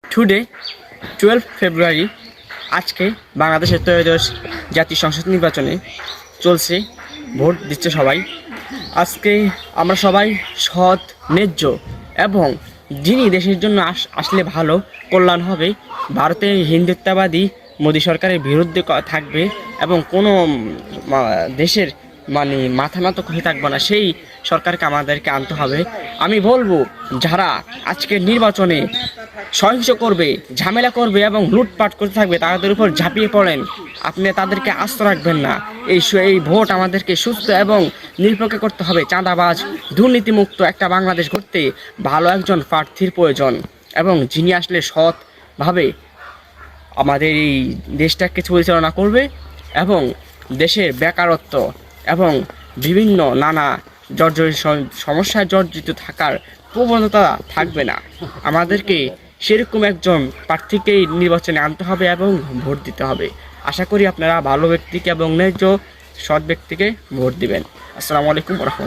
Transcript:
Today 12 ফেব্রুয়ারি আজকে বাংলাদেশের ত্রয়োদশ জাতীয় সংসদ নির্বাচনে চলছে, ভোট দিচ্ছে সবাই। আজকে আমরা সবাই সৎ, ন্যায্য এবং যিনি দেশের জন্য আসলে ভালো কল্যাণ হবে, ভারতের হিন্দুত্ববাদী মোদী সরকারের বিরুদ্ধে থাকবে এবং কোনো দেশের মাথা নত করে থাকবে না, সেই সরকারকে আমাদেরকে আনতে হবে। আমি বলবো, যারা আজকের নির্বাচনে সহিংস করবে, ঝামেলা করবে এবং লুটপাট করতে থাকবে, তাদের উপর ঝাঁপিয়ে পড়েন। আপনি তাদেরকে আস্থা রাখবেন না। এই ভোট আমাদেরকে সুস্থ এবং নিরপেক্ষ করতে হবে। চাঁদাবাজ, দুর্নীতিমুক্ত একটা বাংলাদেশ গড়তে ভালো একজন প্রার্থীর প্রয়োজন, এবং যিনি আসলে সৎভাবে আমাদের এই দেশটাকে পরিচালনা করবে এবং দেশের বেকারত্ব এবং বিভিন্ন নানা সমস্যায় জর্জরিত থাকার প্রবণতা থাকবে না। আমাদেরকে সেরকম একজন প্রার্থীকেই নির্বাচনে আনতে হবে এবং ভোট দিতে হবে। আশা করি আপনারা ভালো ব্যক্তিকে এবং ন্যায্য সৎ ব্যক্তিকে ভোট দিবেন। আসসালামু আলাইকুম ওয়া রাহমাতুল্লাহ।